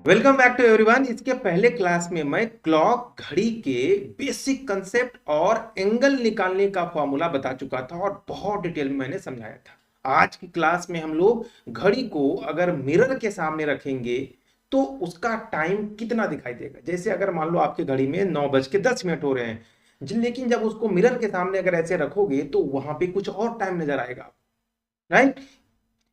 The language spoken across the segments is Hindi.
Welcome back to everyone. इसके पहले क्लास में मैं क्लॉक घड़ी के बेसिक कंसेप्ट और एंगल निकालने का फॉर्मूला बता चुका था और बहुत डिटेल में मैंने समझाया था। आज की क्लास में हम लोग घड़ी को अगर मिरर के सामने रखेंगे तो उसका टाइम कितना दिखाई देगा। जैसे अगर मान लो आपकी घड़ी में 9:10 हो रहे हैं, लेकिन जब उसको मिरर के सामने अगर ऐसे रखोगे तो वहां पे कुछ और टाइम नजर आएगा, राइट।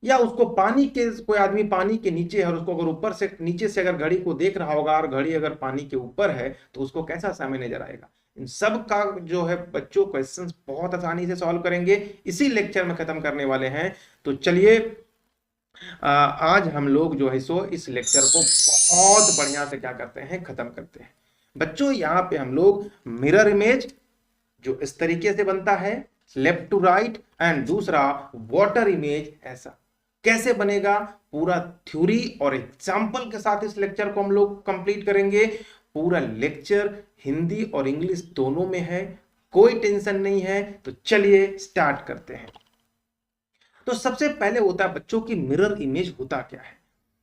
या उसको पानी के, कोई आदमी पानी के नीचे है और उसको अगर ऊपर से नीचे से अगर घड़ी को देख रहा होगा और घड़ी अगर पानी के ऊपर है तो उसको कैसा समय नजर आएगा। इन सब का जो है बच्चों क्वेश्चंस बहुत आसानी से सॉल्व करेंगे, इसी लेक्चर में खत्म करने वाले हैं। तो चलिए आज हम लोग जो है सो इस लेक्चर को बहुत बढ़िया से क्या करते हैं, खत्म करते हैं। बच्चों यहाँ पे हम लोग मिरर इमेज जो इस तरीके से बनता है लेफ्ट टू राइट, एंड दूसरा वाटर इमेज ऐसा कैसे बनेगा, पूरा थ्योरी और एग्जाम्पल के साथ इस लेक्चर को हम लोग कंप्लीट करेंगे। पूरा लेक्चर हिंदी और इंग्लिश दोनों में है, कोई टेंशन नहीं है। तो चलिए स्टार्ट करते हैं। तो सबसे पहले होता है बच्चों की मिरर इमेज होता क्या है।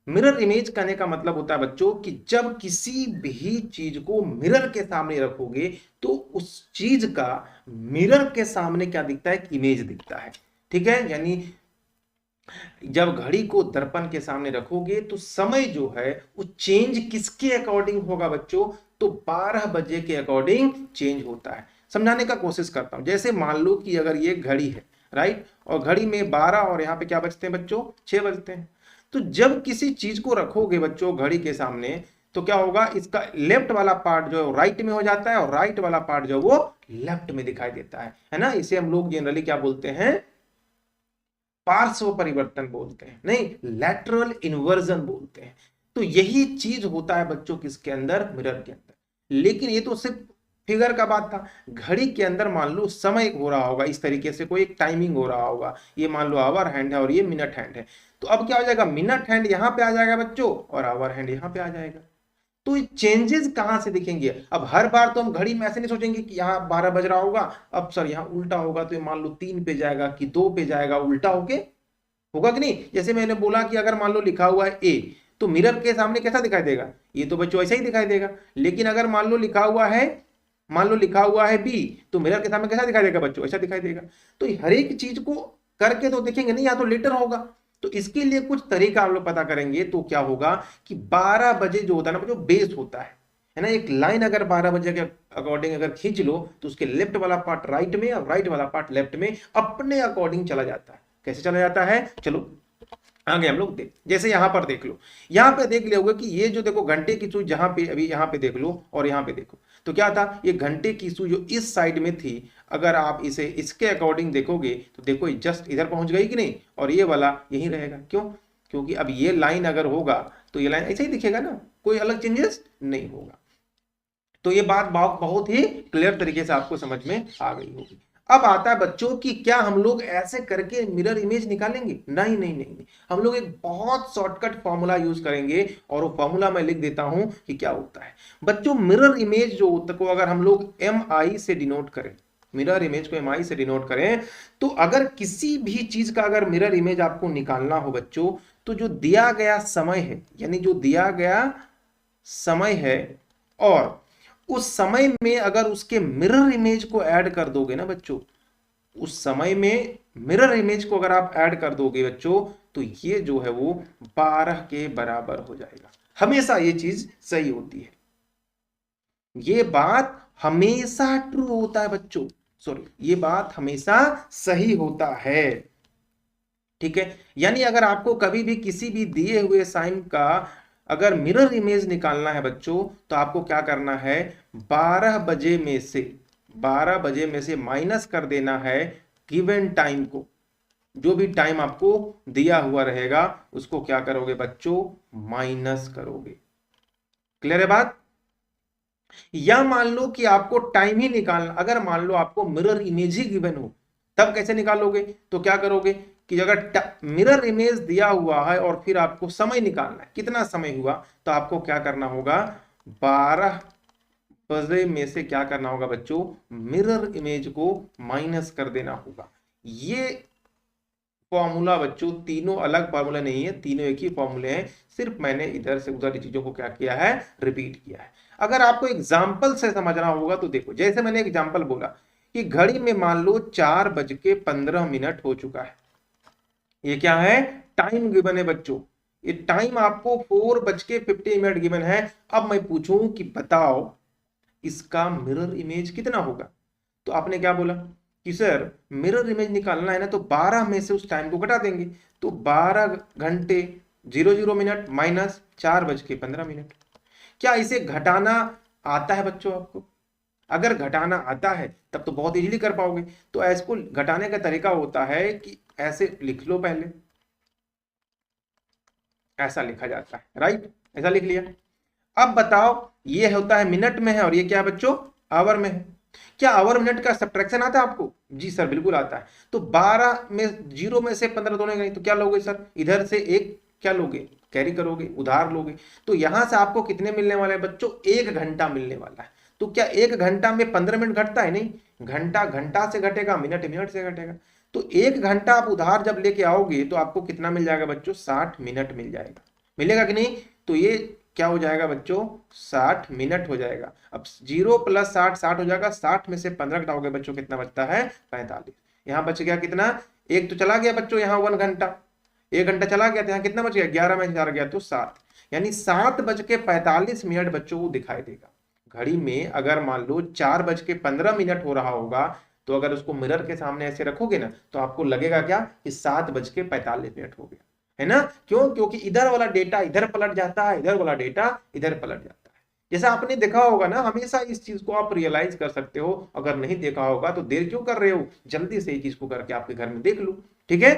मिरर इमेज कहने का मतलब होता है बच्चों कि जब किसी भी चीज को मिरर के सामने रखोगे तो उस चीज का मिरर के सामने क्या दिखता है, इमेज दिखता है। ठीक है, यानी जब घड़ी को दर्पण के सामने रखोगे तो समय जो है वो चेंज किसके अकॉर्डिंग होगा बच्चों, तो 12 बजे के अकॉर्डिंग चेंज होता है। समझाने का कोशिश करता हूं। जैसे मान लो कि अगर ये घड़ी है, राइट, और घड़ी में 12 और यहाँ पे क्या बजते हैं बच्चों, 6 बजते हैं। तो जब किसी चीज को रखोगे बच्चों घड़ी के सामने तो क्या होगा, इसका लेफ्ट वाला पार्ट जो है राइट में हो जाता है और राइट वाला पार्ट जो है वो लेफ्ट में दिखाई देता है ना। इसे हम लोग जनरली क्या बोलते हैं, पार्श्व परिवर्तन बोलते हैं, नहीं लैटरल इन्वर्जन बोलते हैं। तो यही चीज होता है बच्चों किसके अंदर, मिरर के अंदर। लेकिन ये तो सिर्फ फिगर का बात था। घड़ी के अंदर मान लो समय हो रहा होगा, इस तरीके से कोई एक टाइमिंग हो रहा होगा। ये मान लो आवर हैंड है और ये मिनट हैंड है। तो अब क्या हो जाएगा, मिनट हैंड यहां पे आ जाएगा बच्चों और आवर हैंड यहां पे आ जाएगा। तो ये चेंजेस कहां से दिखेंगे। अब हर बार तो हम घड़ी में ऐसे नहीं सोचेंगे कि यहाँ 12 बज रहा होगा, अब सर यहाँ उल्टा होगा तो ये मान लो 3 पे जाएगा कि 2 पे जाएगा, उल्टा होके होगा कि नहीं। जैसे मैंने बोला कि अगर मान लो लिखा हुआ है ए तो मिरर के सामने कैसा दिखाई देगा, ये तो बच्चों ऐसा ही दिखाई देगा। लेकिन अगर मान लो लिखा हुआ है, मान लो लिखा हुआ है बी, तो मिरर के सामने कैसा दिखाई देगा बच्चों, ऐसा दिखाई देगा। तो हर एक चीज को करके तो देखेंगे नहीं, या तो लेटर होगा। तो इसके लिए कुछ तरीका हम लोग पता करेंगे। तो क्या होगा कि 12 बजे जो होता है ना बच्चों, बेस होता है ना। एक लाइन अगर 12 बजे के अकॉर्डिंग अगर खींच लो तो उसके लेफ्ट वाला पार्ट राइट में और राइट वाला पार्ट लेफ्ट में अपने अकॉर्डिंग चला जाता है। कैसे चला जाता है, चलो आगे हम लोग देख। जैसे यहां पर देख लो, यहां पे देख लिया कि ये जो देखो घंटे की सुई जहां पे अभी यहां पे देख लो और यहां पे देखो, तो क्या था, ये घंटे की सुई जो इस साइड में थी, अगर आप इसे इसके अकॉर्डिंग देखोगे तो देखो ये जस्ट इधर पहुंच गई कि नहीं, और ये वाला यहीं रहेगा। क्यों, क्योंकि अब ये लाइन अगर होगा तो ये लाइन ऐसे ही दिखेगा ना, कोई अलग चेंजेस नहीं होगा। तो ये बात बहुत ही क्लियर तरीके से आपको समझ में आ गई होगी। अब आता है बच्चों कि क्या हम लोग ऐसे करके मिरर इमेज निकालेंगे, नहीं नहीं नहीं, नहीं। हम लोग एक बहुत शॉर्टकट फॉर्मूला यूज करेंगे और वो फॉर्मूला मैं लिख देता हूं कि क्या होता है बच्चों। मिरर इमेज जो होता को अगर हम लोग एम आई से डिनोट करें, मिरर इमेज को एम आई से डिनोट करें, तो अगर किसी भी चीज का अगर मिरर इमेज आपको निकालना हो बच्चों, तो जो दिया गया समय है, यानी जो दिया गया समय है, और उस समय में अगर उसके मिरर इमेज को ऐड कर दोगे ना बच्चों, उस समय में मिरर इमेज को अगर आप ऐड कर दोगे बच्चों, तो ये जो है वो 12 के बराबर हो जाएगा। हमेशा ये चीज सही होती है, ये बात हमेशा ट्रू होता है बच्चों, सॉरी ये बात हमेशा सही होता है। ठीक है, यानी अगर आपको कभी भी किसी भी दिए हुए साइन का अगर मिरर इमेज निकालना है बच्चों, तो आपको क्या करना है, 12 बजे में से 12 बजे में से माइनस कर देना है गिवन टाइम को। जो भी टाइम आपको दिया हुआ रहेगा उसको क्या करोगे बच्चों, माइनस करोगे। क्लियर है बात। या मान लो कि आपको टाइम ही निकालना, अगर मान लो आपको मिरर इमेज ही गिवन हो, तब कैसे निकालोगे, तो क्या करोगे कि अगर मिरर इमेज दिया हुआ है और फिर आपको समय निकालना है कितना समय हुआ, तो आपको क्या करना होगा, 12 बजे में से क्या करना होगा बच्चों, मिरर इमेज को माइनस कर देना होगा। ये फॉर्मूला बच्चों, तीनों अलग फॉर्मूला नहीं है, तीनों एक ही फॉर्मूले हैं, सिर्फ मैंने इधर से उधर चीजों को क्या किया है, रिपीट किया है। अगर आपको एग्जाम्पल से समझना होगा तो देखो, जैसे मैंने एग्जाम्पल बोला कि घड़ी में मान लो 4:15 हो चुका है, ये क्या है, टाइम गिवन है बच्चों, ये टाइम आपको 4:50 गिवन है। अब मैं पूछूं कि बताओ इसका मिरर इमेज कितना होगा, तो आपने क्या बोला कि सर मिरर इमेज निकालना है ना, तो 12 में से उस टाइम को घटा देंगे, तो 12 घंटे 00 मिनट माइनस 4:15। क्या इसे घटाना आता है बच्चों आपको? अगर घटाना आता है तब तो बहुत इजीली कर पाओगे। तो इसको घटाने का तरीका होता है कि ऐसे लिख लो, पहले ऐसा लिखा जाता है, राइट, ऐसा लिख लिया। अब बताओ ये होता है मिनट में है और ये क्या है बच्चों, आवर में है। क्या आवर मिनट का सब्ट्रैक्शन आता है आपको? जी सर बिल्कुल आता है। तो 12 में 0 में से 15 तोड़ेंगे नहीं तो क्या लोगे सर, इधर से एक क्या लोगे, कैरी करोगे, उधार लोगे। तो यहां से आपको कितने मिलने वाले हैं बच्चों, 1 घंटा मिलने वाला है। तो क्या 1 घंटा में 15 मिनट घटता है? नहीं, घंटा घंटा से घटेगा, मिनट मिनट से घटेगा। तो 1 घंटा आप उधार जब लेके आओगे तो आपको कितना मिल जाएगा बच्चों, 60 मिनट मिल जाएगा, मिलेगा कि नहीं? तो ये क्या हो जाएगा बच्चों, 60 मिनट हो जाएगा। अब 0 + 60 60 हो जाएगा, 60 में से 15 घटाओगे बच्चों कितना बचता है, 45। यहाँ बच गया कितना, एक तो चला गया बच्चों, यहाँ 1 घंटा, 1 घंटा चला गया, तो यहाँ कितना बच गया, 11 में 4 गया तो 7, यानी 7:45 बच्चों को दिखाई देगा घड़ी में। अगर मान लो 4:15 हो रहा होगा, तो अगर उसको मिरर के सामने ऐसे रखोगे ना, तो आपको लगेगा क्या कि 7:45 हो गया, है ना? क्यों? क्योंकि इधर वाला डेटा इधर पलट जाता है, इधर वाला डेटा इधर पलट जाता है। जैसा आपने देखा होगा ना, हमेशा इस चीज को आप रियलाइज कर सकते हो। अगर नहीं देखा होगा तो देर क्यों कर रहे हो, जल्दी से ये चीज को करके आपके घर में देख लो, ठीक है?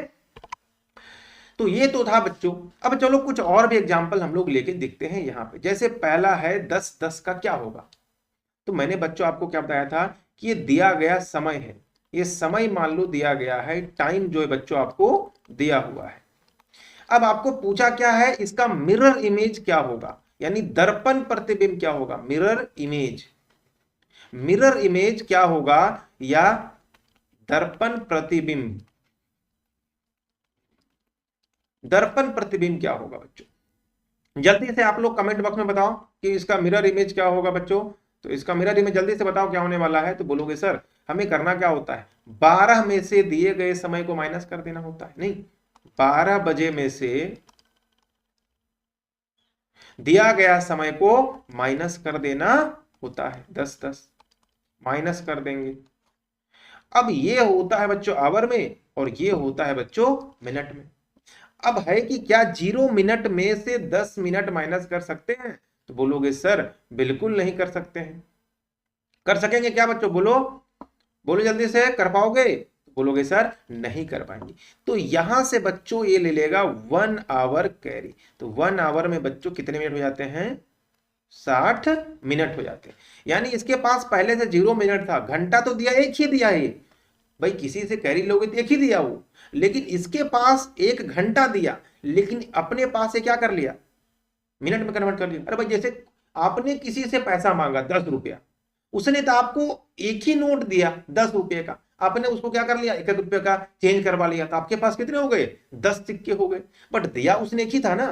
तो ये तो था बच्चों। अब चलो कुछ और भी एग्जाम्पल हम लोग लेके देखते हैं यहाँ पे। जैसे पहला है 10:10 का क्या होगा। तो मैंने बच्चों आपको क्या बताया था कि ये दिया गया समय है, ये समय मान लो दिया गया है, टाइम जो है बच्चों आपको दिया हुआ है। अब आपको पूछा क्या है, इसका मिरर इमेज क्या होगा, यानी दर्पण प्रतिबिंब क्या होगा, मिरर इमेज। मिरर इमेज क्या होगा या दर्पण प्रतिबिंब, दर्पण प्रतिबिंब क्या होगा बच्चों? जल्दी से आप लोग कमेंट बॉक्स में बताओ कि इसका मिरर इमेज क्या होगा बच्चों। तो इसका मिरर इमेज जल्दी से बताओ क्या होने वाला है। तो बोलोगे सर हमें करना क्या होता है, 12 में से दिए गए समय को माइनस कर देना होता है। नहीं, 12 बजे में से दिया गया समय को माइनस कर देना होता है, 10:10 माइनस कर देंगे। अब ये होता है बच्चों आवर में और ये होता है बच्चों मिनट में। अब है कि क्या 0 मिनट में से 10 मिनट माइनस कर सकते हैं? तो बोलोगे सर बिल्कुल नहीं कर सकते हैं। कर सकेंगे क्या बच्चों, बोलो बोलो जल्दी से, कर पाओगे? बोलोगे सर नहीं कर पाएंगे। तो यहां से बच्चों ये ले लेगा 1 आवर कैरी। तो 1 आवर में बच्चों कितने मिनट हो जाते हैं, 60 मिनट हो जाते हैं। यानी इसके पास पहले से 0 मिनट था, घंटा तो दिया, एक ही दिया है भाई, किसी से कैरी लोगे तो एक ही दिया वो, लेकिन इसके पास 1 घंटा दिया, लेकिन अपने पास से क्या कर लिया, मिनट में कन्वर्ट कर लिया। अरे भाई जैसे आपने किसी से पैसा मांगा 10 रुपया, उसने तो आपको एक ही नोट दिया 10 रुपये का, आपने उसको क्या कर लिया, 1 रुपये का चेंज करवा लिया, तो आपके पास कितने हो गए, 10 सिक्के हो गए, बट दिया उसने एक ही था ना।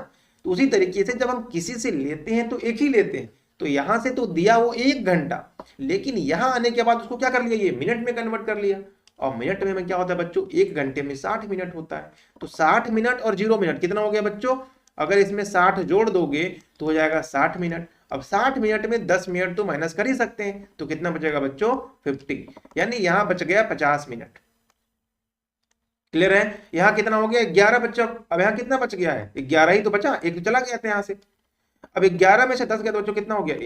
तो उसी तरीके से जब हम किसी से लेते हैं तो एक ही लेते हैं। तो यहां से तो दिया वो 1 घंटा, लेकिन यहां आने के बाद उसको क्या कर लिया, ये मिनट में कन्वर्ट कर लिया। और मिनट में क्या होता है बच्चों, 1 घंटे में 60 मिनट होता है। तो 60 मिनट और 0 मिनट कितना हो गया बच्चों, अगर इसमें 60 जोड़ दोगे तो हो जाएगा 60 मिनट। अब 60 मिनट में 10 मिनट तो माइनस कर ही सकते हैं, तो कितना बचेगा बच्चों, 50, यानी यहां बच गया 50 मिनट। क्लियर है? यहां कितना हो गया, 11 बच्चों। अब यहां कितना बच गया है, 11 ही तो बचा, एक तो चला गया था यहां से। अब 11 में से 10 गया तो बच्चों कितना हो गया,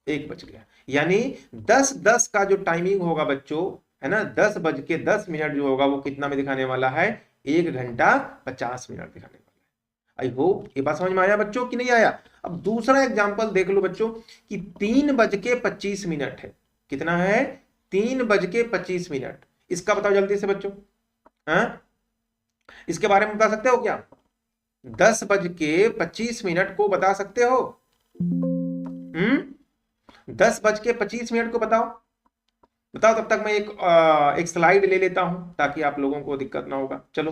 एक बच गया। यानी 10:10 का जो टाइमिंग होगा बच्चों, है ना, 10:10 जो होगा वो कितना में दिखाने वाला है, 1 घंटा 50 मिनट दिखाने वाला है। आई होप ये बात समझ में आया बच्चों कि नहीं आया। अब दूसरा एग्जांपल देख लो बच्चों कि 3:25 है, कितना है, 3:25। इसका बताओ जल्दी से बच्चों, हाँ इसके बारे में बता सकते हो क्या, 10:25 को बता सकते हो? 10:25 को बताओ, बताओ। तब तक मैं एक स्लाइड ले लेता हूं ताकि आप लोगों को दिक्कत ना होगा। चलो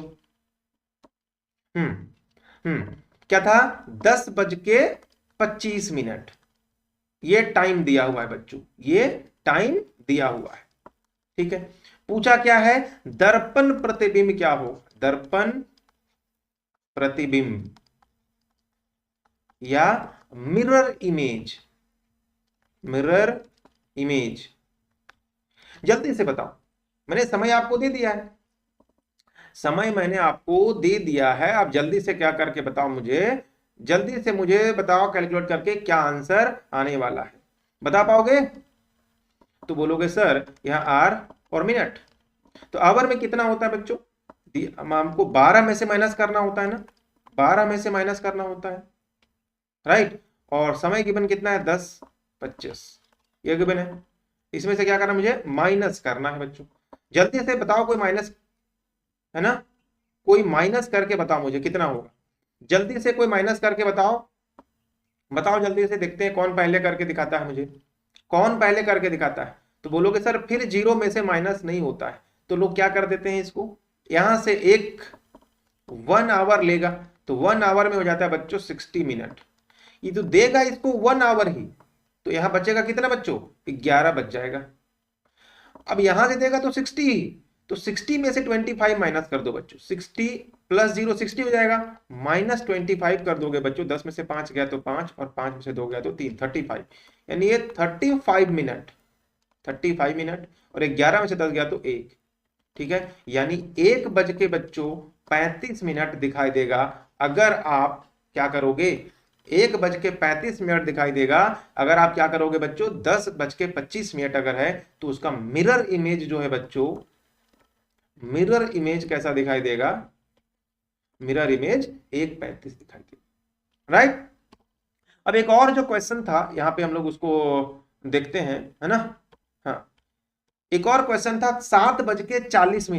हम्म क्या था? 10:25। ये टाइम दिया हुआ है बच्चों, ये टाइम दिया हुआ है। ठीक है, पूछा क्या है? दर्पण प्रतिबिंब क्या हो? दर्पण प्रतिबिंब या मिरर इमेज, मिरर इमेज, जल्दी से बताओ। मैंने समय आपको दे दिया है, समय मैंने आपको दे दिया है। आप जल्दी से क्या करके बताओ मुझे, जल्दी से मुझे बताओ कैलकुलेट करके क्या आंसर आने वाला है। बता पाओगे तो बोलोगे सर यहाँ आर और मिनट। तो आवर में कितना होता है बच्चों? हमको 12 में से माइनस करना होता है ना, 12 में से माइनस करना होता है, राइट। और समय गिवन कितना है? 10:25 ये गिवन है। इसमें से क्या करना, मुझे माइनस करना है बच्चों। जल्दी से बताओ, कोई माइनस है ना, कोई माइनस करके बताओ मुझे कितना होगा। जल्दी से कोई माइनस करके बताओ, बताओ जल्दी से, देखते हैं कौन पहले करके दिखाता है मुझे, कौन पहले करके दिखाता है। तो बोलोगे सर फिर 0 में से माइनस नहीं होता है, तो लोग क्या कर देते हैं, इसको यहां से एक 1 आवर लेगा, तो 1 आवर में हो जाता है बच्चों 60 मिनट। ये तो देगा इसको 1 आवर ही, तो यहां बचेगा कितना बच्चों? 11 बच जाएगा। अब यहां से देगा तो 60 ही, तो 60 में से 25 माइनस कर दो बच्चों, 60 प्लस 0 60 हो जाएगा, माइनस 25 कर दोगे बच्चों। 10 में से 5 गया तो 5, और 5 में से 2 गया तो 3, 35। यानी ये 35 मिनट, 35 मिनट, और 11 में से 10 गया तो 1। ठीक है, यानी 1 बज के बच्चों 35 मिनट दिखाई देगा अगर आप क्या करोगे, 1:35 दिखाई देगा अगर आप क्या करोगे बच्चों, 10:25 अगर है तो उसका मिरर इमेज जो है बच्चों, मिरर इमेज कैसा दिखाई देगा? मिरर इमेज 1:35 दिखाई देगा, राइट। अब एक और जो क्वेश्चन था यहां पे हम लोग उसको देखते हैं, है ना। हाँ, एक और क्वेश्चन था 7:40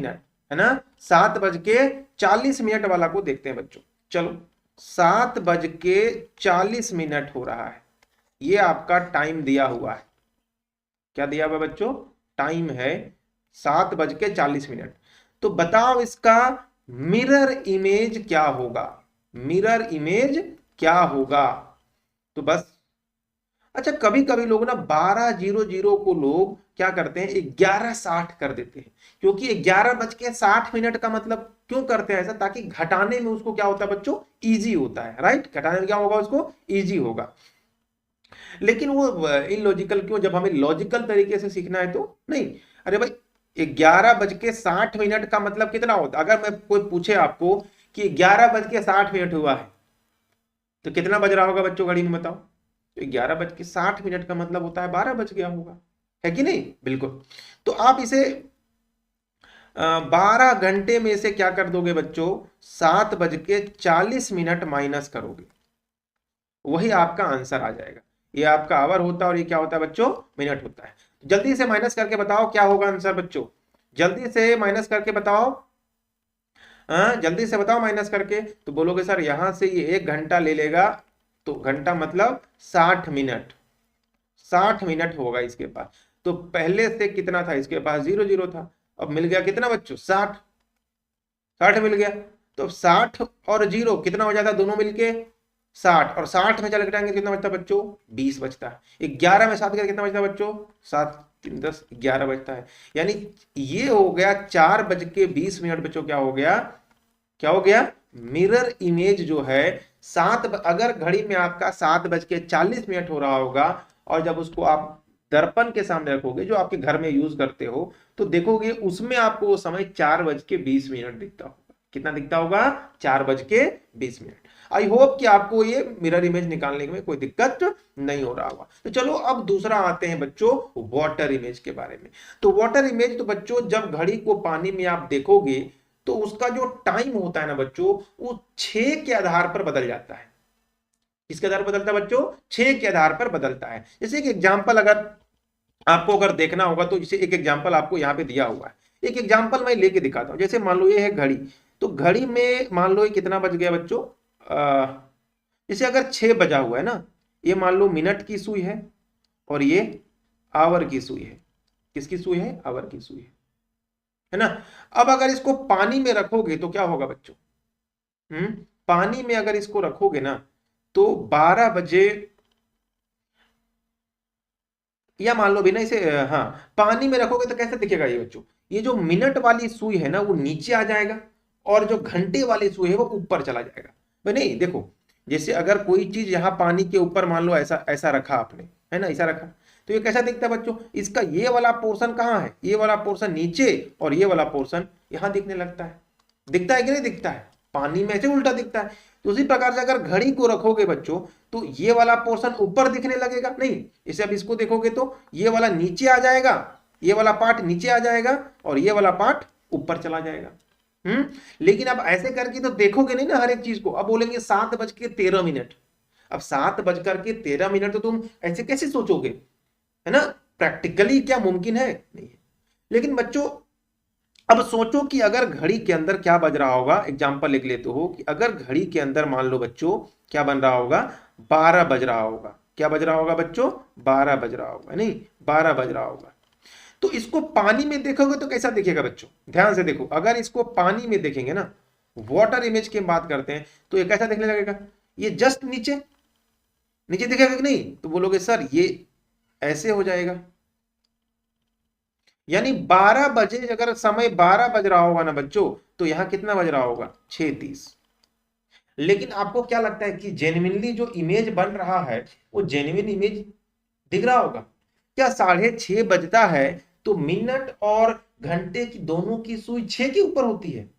है ना, 7:40 वाला को देखते हैं बच्चों। चलो, 7:40 हो रहा है, ये आपका टाइम दिया हुआ है। क्या दिया हुआ बच्चों? टाइम है 7:40। तो बताओ इसका मिरर इमेज क्या होगा, मिरर इमेज क्या होगा? तो बस, अच्छा कभी कभी लोग ना 12:00 को लोग क्या करते हैं, 11:60 कर देते हैं, क्योंकि 11:60 का मतलब क्यों करते हैं ऐसा? ताकि घटाने में उसको क्या होता है बच्चों, इजी होता है, राइट। घटाने में क्या होगा उसको, इजी होगा। लेकिन वो इलॉजिकल क्यों, जब हमें लॉजिकल तरीके से सीखना है तो नहीं। अरे भाई 11:60 का मतलब कितना होता है? अगर मैं कोई पूछे आपको कि 11:60 हुआ है तो कितना बज रहा होगा बच्चों घड़ी में, बताओ। तो 11:60 का मतलब होता है 12 बज गया होगा, है कि नहीं? बिल्कुल। तो आप इसे 12 घंटे में से क्या कर दोगे बच्चों, 7:40 माइनस करोगे, वही आपका आंसर आ जाएगा। ये आपका आवर होता है और ये क्या होता है बच्चों, मिनट होता है। जल्दी से माइनस करके बताओ क्या होगा आंसर बच्चों, जल्दी से माइनस करके बताओ। जल्दी से बताओ माइनस करके। तो बोलोगे सर यहां से ये 1 घंटा ले लेगा, तो घंटा मतलब 60 मिनट, 60 मिनट होगा इसके पास। तो पहले से कितना था इसके पास, 0 था, अब मिल गया कितना बच्चों, 60, 60 मिल गया। तो 60 और 0 कितना हो जाता है, दोनों मिलके 60, और 60 में चले जाएंगे कितना बचता है बच्चों, 20 बचता है। 11 में 7 कितना बचता है बच्चों, 7 3 10 11 बचता है। यानी ये हो गया 4:20 बच्चों, क्या हो गया, क्या हो गया, मिरर इमेज जो है 7, अगर घड़ी में आपका 7:40 हो रहा होगा, और जब उसको आप दर्पण के सामने रखोगे जो आपके घर में यूज करते हो, तो देखोगे उसमें आपको वो समय 4:20 दिखता होगा। कितना दिखता होगा, 4:20। आई होप कि आपको ये मिरर इमेज निकालने में कोई दिक्कत नहीं हो रहा होगा। तो चलो अब दूसरा आते हैं बच्चों वाटर इमेज के बारे में। तो वाटर इमेज तो बच्चों जब घड़ी को पानी में आप देखोगे तो उसका जो टाइम होता है ना बच्चों, वो 6 के आधार पर बदल जाता है। किसके आधार पर बदलता है बच्चों, 6 के आधार पर बदलता है। जैसे एक एग्जांपल अगर आपको अगर देखना होगा तो जैसे एक एग्जांपल आपको यहाँ पे दिया हुआ है, एक एग्जांपल मैं लेके दिखाता हूँ। जैसे मान लो ये है घड़ी, तो घड़ी में मान लो ये कितना बज गया बच्चों, जैसे अगर 6 बजा हुआ है ना, ये मान लो मिनट की सुई है और ये आवर की सुई है। किसकी सुई है, आवर की सुई है ना। अब अगर इसको पानी में रखोगे तो क्या होगा बच्चों, पानी में अगर इसको रखोगे ना तो 12 बजे, या मान लो भी ना इसे, हाँ, पानी में रखोगे तो कैसे दिखेगा ये बच्चों, ये जो मिनट वाली सुई है ना वो नीचे आ जाएगा और जो घंटे वाली सुई है वो ऊपर चला जाएगा। भाई नहीं देखो, जैसे अगर कोई चीज यहाँ पानी के ऊपर मान लो ऐसा ऐसा रखा आपने, है ना, ऐसा रखा, तो ये कैसा दिखता है बच्चों, इसका ये वाला पोर्शन कहाँ है, ये वाला पोर्शन नीचे और ये वाला पोर्शन यहाँ दिखने लगता है। दिखता है कि नहीं दिखता है, पानी में ऐसे उल्टा दिखता है। तो उसी प्रकार से अगर घड़ी को रखोगे बच्चों तो ये वाला पोर्शन ऊपर दिखने लगेगा, नहीं इसे अब इसको देखोगे तो ये वाला नीचे आ जाएगा, ये वाला पार्ट नीचे आ जाएगा और ये वाला पार्ट ऊपर चला जाएगा। लेकिन अब ऐसे करके तो देखोगे नहीं ना हर एक चीज को। अब बोलेंगे 7:13। अब 7:13 तो तुम ऐसे कैसे सोचोगे, है ना, प्रैक्टिकली क्या मुमकिन है, नहीं है। लेकिन बच्चों अब सोचो कि अगर घड़ी के अंदर क्या बज रहा होगा, एग्जांपल लिख लेते हो कि अगर घड़ी के अंदर मान लो बच्चों क्या बन रहा होगा, 12 बज रहा होगा। क्या बज रहा होगा बच्चों, 12 बज रहा होगा, नहीं 12 बज रहा होगा। तो इसको पानी में देखोगे तो कैसा दिखेगा बच्चों, ध्यान से देखो, अगर इसको पानी में देखेंगे ना, वाटर इमेज की बात करते हैं, तो ये कैसा दिखने लगेगा, ये जस्ट नीचे नीचे दिखेगा कि नहीं, तो बोलोगे सर ये ऐसे हो जाएगा। यानी 12 बजे, अगर समय 12 बज रहा होगा ना बच्चों, तो यहां कितना बज रहा होगा, 6:30। लेकिन आपको क्या लगता है कि जेन्युइनली जो इमेज बन रहा है वो जेन्युइन इमेज दिख रहा होगा क्या? 6:30 बजता है तो मिनट और घंटे की दोनों की सुई 6 के ऊपर होती है,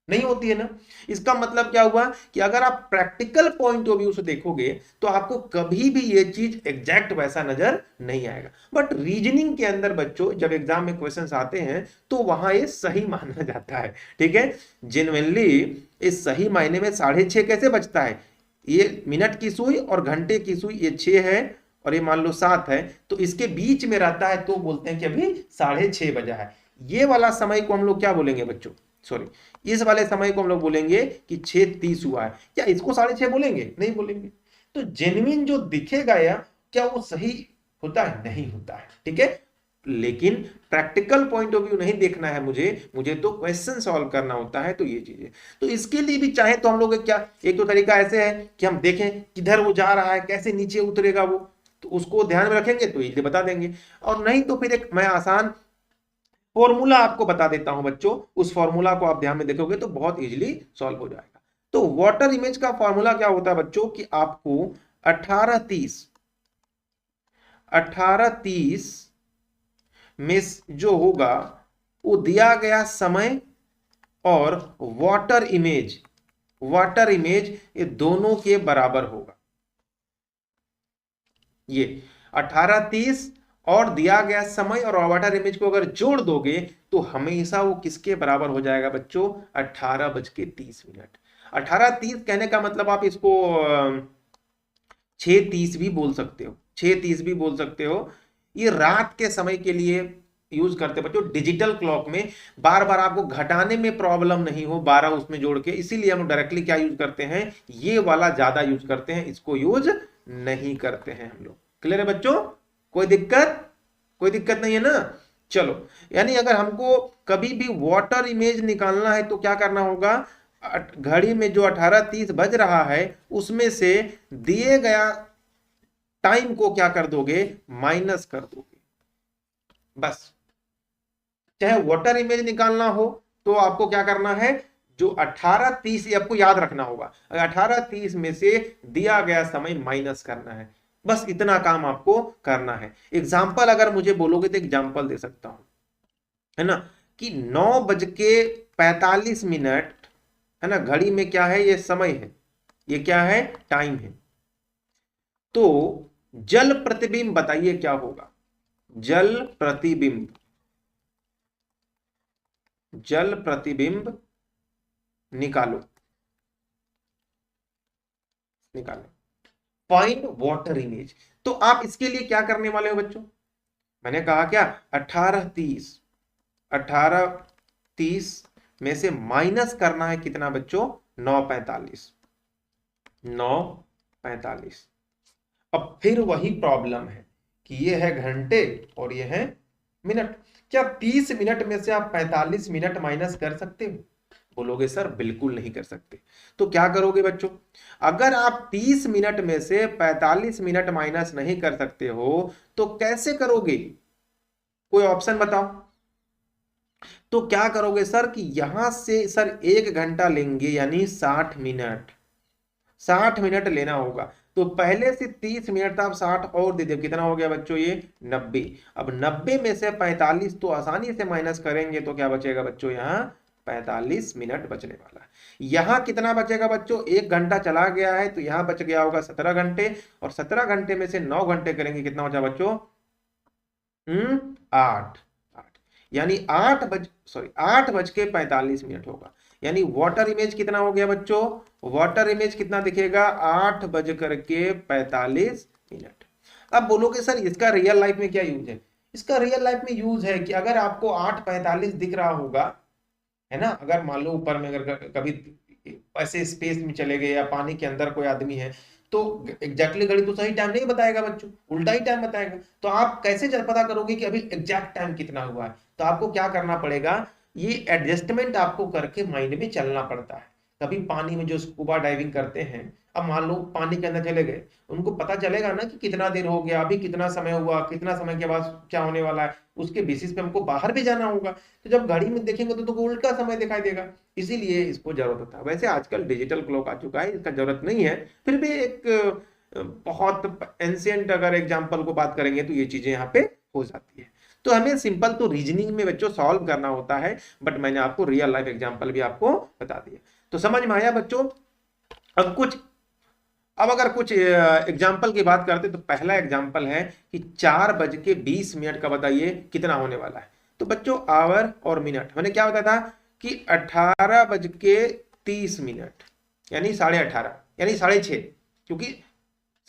नहीं होती है ना। इसका मतलब क्या हुआ कि अगर आप प्रैक्टिकल पॉइंट ऑफ व्यू से देखोगे तो आपको कभी भी ये चीज एग्जैक्ट वैसा नजर नहीं आएगा। बट रीजनिंग के अंदर बच्चों जब एग्जाम में क्वेश्चंस आते हैं तो वहां ये सही माना जाता है, ठीक है। जेन्युइनली इस सही मायने में 6:30 कैसे बचता है, ये मिनट की सुई और घंटे की सुई ये 6 है और ये मान लो 7 है, तो इसके बीच में रहता है तो बोलते हैं कि अभी 6:30 बजा है। ये वाला समय को हम लोग क्या बोलेंगे बच्चों, सॉरी, इस वाले समय को हम लोग बोलेंगे कि 6:30 हुआ है। क्या इसको 6:30 बोलेंगे, नहीं बोलेंगे। तो जेन्युइन जो दिखेगा या क्या वो सही होता है, नहीं होता है, ठीक है। लेकिन प्रैक्टिकल पॉइंट ऑफ व्यू नहीं देखना है मुझे तो क्वेश्चन सॉल्व करना होता है। तो ये चीजें, तो इसके लिए भी चाहे तो हम लोग क्या, एक तो तरीका ऐसे है कि हम देखें किधर वो जा रहा है, कैसे नीचे उतरेगा वो, तो उसको ध्यान में रखेंगे तो इजीली बता देंगे। और नहीं तो फिर एक मैं आसान फॉर्मूला आपको बता देता हूं बच्चों, उस फॉर्मूला को आप ध्यान में देखोगे तो बहुत इजीली सॉल्व हो जाएगा। तो वाटर इमेज का फॉर्मूला क्या होता है बच्चों कि आपको 18:30 में जो होगा वो दिया गया समय और वाटर इमेज ये दोनों के बराबर होगा। ये 18:30 और दिया गया समय और वाटर इमेज को अगर जोड़ दोगे तो हमेशा वो किसके बराबर हो जाएगा बच्चों, 18:30। 18:30 कहने का मतलब आप इसको 6:30 भी बोल सकते हो, 6:30 भी बोल सकते हो। ये रात के समय के लिए यूज करते हैं बच्चों। डिजिटल क्लॉक में बार बार आपको घटाने में प्रॉब्लम नहीं हो 12 उसमें जोड़ के, इसीलिए हम डायरेक्टली क्या यूज करते हैं, ये वाला ज्यादा यूज करते हैं, इसको यूज नहीं करते हैं हम लोग। क्लियर है बच्चों, कोई दिक्कत नहीं है ना। चलो, यानी अगर हमको कभी भी वाटर इमेज निकालना है तो क्या करना होगा, घड़ी में जो 18:30 बज रहा है उसमें से दिए गया टाइम को क्या कर दोगे, माइनस कर दोगे, बस। चाहे वाटर इमेज निकालना हो तो आपको क्या करना है, जो 18:30 आपको याद रखना होगा, 18:30 में से दिया गया समय माइनस करना है, बस इतना काम आपको करना है। एग्जाम्पल अगर मुझे बोलोगे तो एग्जाम्पल दे सकता हूं, है ना, कि 9:45 है ना, घड़ी में क्या है, ये समय है, ये क्या है, टाइम है। तो जल प्रतिबिंब बताइए क्या होगा, जल प्रतिबिंब निकालो फाइंड वाटर इमेज। तो आप इसके लिए क्या करने वाले हो बच्चों, मैंने कहा क्या, 18:30 में से माइनस करना है कितना बच्चों, 9:45। अब फिर वही प्रॉब्लम है कि ये है घंटे और ये है मिनट। क्या 30 मिनट में से आप 45 मिनट माइनस कर सकते हो, बोलोगे सर बिल्कुल नहीं कर सकते। तो क्या करोगे बच्चों, अगर आप 30 मिनट में से 45 मिनट माइनस नहीं कर सकते हो तो कैसे करोगे, कोई ऑप्शन बताओ। तो क्या करोगे सर कि यहां से सर 1 घंटा लेंगे यानी 60 मिनट, 60 मिनट लेना होगा। तो पहले से 30 मिनट था, अब 60 और दे दिया, कितना हो गया बच्चों ये 90। अब 90 में से 45 तो आसानी से माइनस करेंगे तो क्या बचेगा बच्चों, यहाँ 45 मिनट बचने वाला है। यहाँ कितना बचेगा बच्चों, 1 घंटा चला गया है तो यहाँ बच गया होगा 17 घंटे, और 17 घंटे में से 9 घंटे करेंगे, कितना बचा बच्चों, 8, यानी 8 बज के 45 मिनट होगा। यानी वाटर इमेज कितना हो गया बच्चों, वाटर इमेज कितना दिखेगा, 8 बज कर के 45 मिनट। अब बोलोगे सर इसका रियल लाइफ में क्या यूज है, इसका रियल लाइफ में यूज है कि अगर आपको 8:45 दिख रहा होगा, है ना, अगर मान लो ऊपर में अगर कभी ऐसे स्पेस में चले गए या पानी के अंदर कोई आदमी है तो एग्जैक्टली घड़ी तो सही टाइम नहीं बताएगा बच्चों, उल्टा ही टाइम बताएगा। तो आप कैसे पता करोगे कि अभी एग्जैक्ट टाइम कितना हुआ है, तो आपको क्या करना पड़ेगा, ये एडजस्टमेंट आपको करके माइंड में चलना पड़ता है। कभी पानी में जो स्कूबा डाइविंग करते हैं, अब मान लो पानी के अंदर चले गए, उनको पता चलेगा ना कि कितना देर हो गया, अभी कितना समय हुआ, कितना समय के बाद क्या होने वाला है, उसके बेसिस पे हमको बाहर भी जाना होगा। तो जब घड़ी में देखेंगे तो तुमको उल्टा समय दिखाई देगा, इसीलिए इसको जरूरत होता है। वैसे आजकल डिजिटल क्लॉक आ चुका है, इसका जरूरत नहीं है, फिर भी एक बहुत एंशियंट अगर एग्जाम्पल को बात करेंगे तो ये चीजें यहाँ पे हो जाती है। तो हमें सिंपल तो रीजनिंग में बच्चों सॉल्व करना होता है, बट मैंने आपको रियल लाइफ एग्जाम्पल भी आपको बता दिया। तो समझ में आया बच्चों। अब अगर कुछ एग्जाम्पल की बात करते तो पहला एग्जाम्पल है कि 4:20 का बताइए कितना होने वाला है। तो बच्चों आवर और मिनट मैंने क्या बताया था कि 18:30 यानी 18:30 यानी 6:30, क्योंकि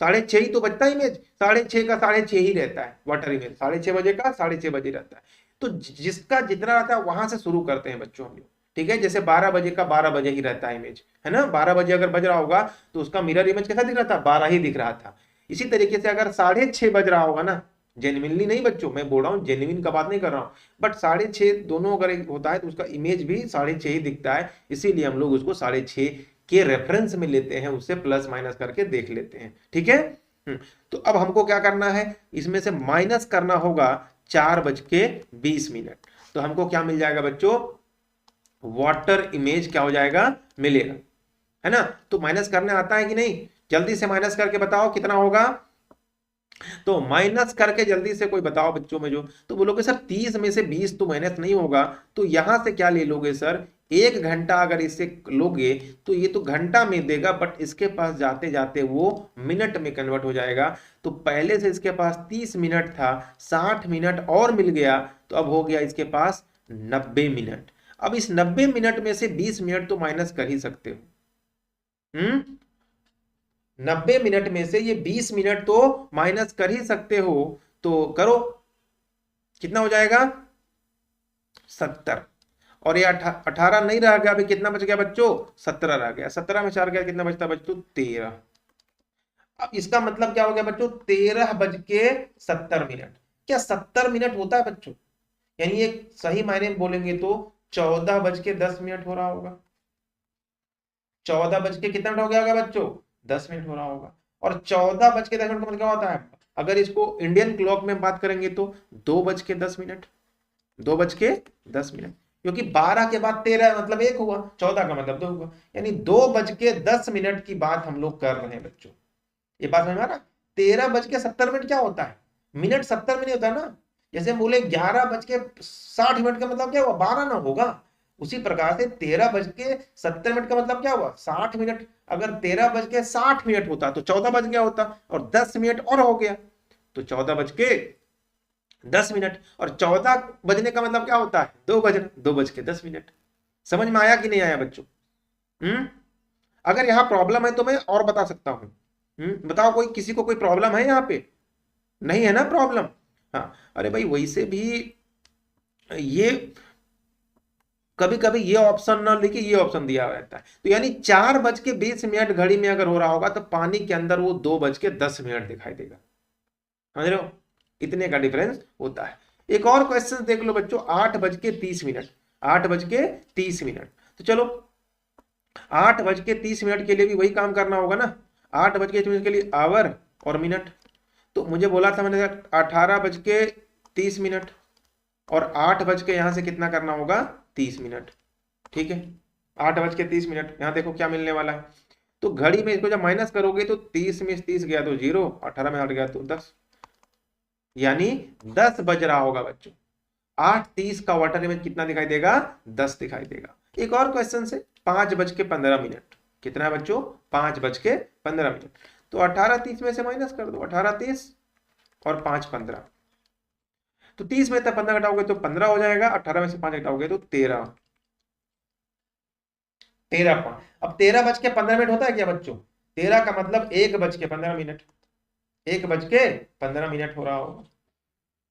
6:30 ही तो बचता है इमेज, 6:30 का 6:30 ही रहता है वाटर इमेज, 6:30 बजे का 6:30 बजे रहता है। तो जिसका जितना रहता है वहां से शुरू करते हैं बच्चों हम लोग, ठीक है। जैसे 12 बजे का 12 बजे ही रहता है इमेज, है ना, 12 बजे अगर बज रहा होगा तो उसका मिरर इमेज कैसा दिख रहा था, 12 ही दिख रहा था। इसी तरीके से अगर 6:30 बज रहा होगा ना, जेन्युइनली नहीं बच्चों, मैं बोल रहा हूँ जेन्युइन का बात नहीं कर रहा हूँ, बट 6:30 दोनों अगर होता है तो उसका इमेज भी 6:30 ही दिखता है, इसीलिए हम लोग उसको 6:30 के रेफरेंस में लेते हैं, उससे प्लस माइनस करके देख लेते हैं, ठीक है। तो अब हमको क्या करना है, इसमें से माइनस करना होगा 4:20। तो हमको क्या मिल जाएगा बच्चों, वाटर इमेज क्या हो जाएगा, मिलेगा, है ना। तो माइनस करने आता है कि नहीं, जल्दी से माइनस करके बताओ कितना होगा। तो माइनस करके जल्दी से कोई बताओ बच्चों में जो, तो बोलोगे सर 30 में से 20 तो माइनस नहीं होगा, तो यहां से क्या ले लोगे सर, 1 घंटा अगर इससे लोगे तो ये तो घंटा में देगा, बट इसके पास जाते जाते वो मिनट में कन्वर्ट हो जाएगा। तो पहले से इसके पास 30 मिनट था, 60 मिनट और मिल गया, तो अब हो गया इसके पास 90 मिनट। अब इस 90 मिनट में से 20 मिनट तो माइनस कर ही सकते हो, 90 मिनट में से ये 20 मिनट तो माइनस कर ही सकते हो, तो करो, कितना हो जाएगा 70, और ये 18 नहीं रह गया, अभी कितना बच गया बच्चों, 17 रह गया, 17 में 4 गया, कितना बचता बच्चों 13। अब इसका मतलब क्या हो गया बच्चों, 13:70। क्या 70 मिनट होता है बच्चों, यानी एक सही मायने में बोलेंगे तो 14:10 हो रहा होगा, 14 बज के कितना मिनट हो गया होगा बच्चों, 10 मिनट हो रहा होगा। और 14:10 का मतलब क्या होता है, अगर इसको इंडियन क्लॉक में बात करेंगे तो 2:10, 2:10, क्योंकि 12 के बाद 13 मतलब 1 हुआ, 14 का मतलब 2 हुआ, यानी 2:10 की बात हम लोग कर रहे हैं बच्चों। ये बात समझ में आ रहा, 13:70 क्या होता है, मिनट 70 में नहीं होता ना। जैसे बोले 11:60 का मतलब क्या हुआ, 12 ना होगा। उसी प्रकार से 13:70 का मतलब क्या हुआ, 60 मिनट। अगर 13:60 होता तो 14 बज गया होता, और 10 मिनट और हो गया, तो 14:10। और 14 बजने का मतलब क्या होता है, 2 बजना, 2:10। समझ में आया कि नहीं आया बच्चों। अगर यहाँ प्रॉब्लम है तो मैं और बता सकता हूं। बताओ, कोई किसी को कोई प्रॉब्लम है यहाँ पे, नहीं है ना प्रॉब्लम। हाँ, अरे भाई वैसे भी ये कभी कभी ये ऑप्शन ना लेके ये ऑप्शन दिया रहता है, तो यानी 4:20 घड़ी में अगर हो रहा होगा तो पानी के अंदर वो 2:10 दिखाई देगा, समझ रहे हो, इतने का डिफरेंस होता है। एक और क्वेश्चन देख लो बच्चों, 8:30, 8:30, तो चलो 8:30 के लिए भी वही काम करना होगा ना, 8:30 के लिए आवर और मिनट। तो मुझे बोला था मैंने 18:30 और 8 बज के यहां से कितना करना होगा 30 मिनट। ठीक है, 8:30 यहां देखो क्या मिलने वाला है। तो घड़ी में इसको जब माइनस करोगे तो 30 में 30 गया तो 0, 18 में 8 गया तो 10, यानी 10 बज रहा होगा बच्चों। 8:30 का वाटर इमेज कितना दिखाई देगा 10 दिखाई देगा। एक और क्वेश्चन से 5:15 कितना है बच्चों 5:15। तो 18:30 में से माइनस कर दो, 18:30 और 5:15, तो 30 में से 15 घटाओगे तो 15 हो जाएगा, 18 में से 5 घटाओगे तो 13। 13 अब 13:15 होता है क्या बच्चों, 13 का मतलब 1:15, 1:15 हो रहा होगा।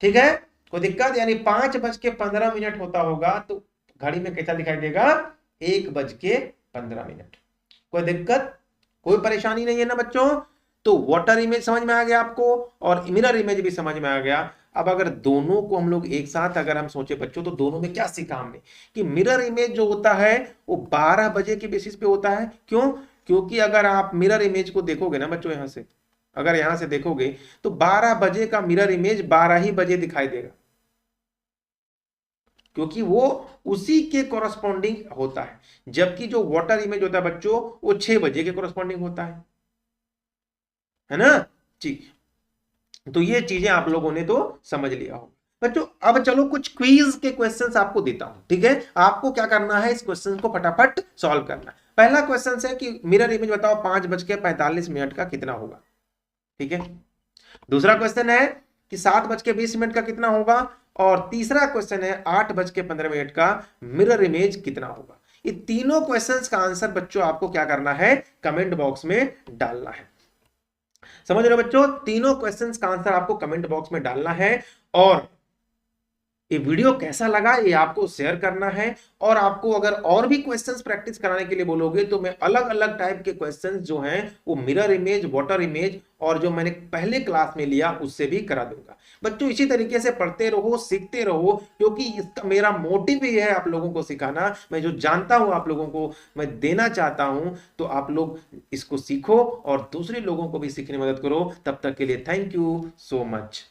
ठीक है, कोई दिक्कत, यानी 5:15 होता होगा तो घड़ी में कैसा दिखाई देगा 1:15। कोई दिक्कत, कोई परेशानी नहीं है ना बच्चों। तो वाटर इमेज समझ में आ गया आपको और मिरर इमेज भी समझ में आ गया। अब अगर दोनों को हम लोग एक साथ अगर हम सोचे बच्चों, तो दोनों में क्या सीखा हमने कि मिरर इमेज जो होता है वो 12 बजे के बेसिस पे होता है। क्यों, क्योंकि अगर आप मिरर इमेज को देखोगे ना बच्चों, यहां से अगर यहां से देखोगे तो 12 बजे का मिरर इमेज 12 ही बजे दिखाई देगा, क्योंकि वो उसी के कोरस्पॉन्डिंग होता है। जबकि जो वाटर इमेज होता है बच्चों वो 6 बजे के कोरस्पॉन्डिंग होता है ना जी। तो ये चीजें आप लोगों ने तो समझ लिया हो बच्चों। अब चलो कुछ क्विज के क्वेश्चंस आपको देता हूं, ठीक है। आपको क्या करना है, इस क्वेश्चन को फटाफट सॉल्व करना है। पहला क्वेश्चन है कि मिरर इमेज बताओ 5:45 का कितना होगा, ठीक है। दूसरा क्वेश्चन है कि 7:20 का कितना होगा, और तीसरा क्वेश्चन है 8:15 का मिरर इमेज कितना होगा। ये तीनों क्वेश्चंस का आंसर बच्चों आपको क्या करना है, कमेंट बॉक्स में डालना है। समझ रहे हो बच्चों, तीनों क्वेश्चंस का आंसर आपको कमेंट बॉक्स में डालना है। और ये वीडियो कैसा लगा ये आपको शेयर करना है। और आपको अगर और भी क्वेश्चंस प्रैक्टिस कराने के लिए बोलोगे तो मैं अलग अलग टाइप के क्वेश्चंस जो हैं वो मिरर इमेज, वाटर इमेज और जो मैंने पहले क्लास में लिया उससे भी करा दूंगा। बच्चों इसी तरीके से पढ़ते रहो, सीखते रहो, क्योंकि इसका मेरा मोटिव ही है आप लोगों को सिखाना। मैं जो जानता हूं आप लोगों को मैं देना चाहता हूं, तो आप लोग इसको सीखो और दूसरे लोगों को भी सीखने में मदद करो। तब तक के लिए थैंक यू सो मच।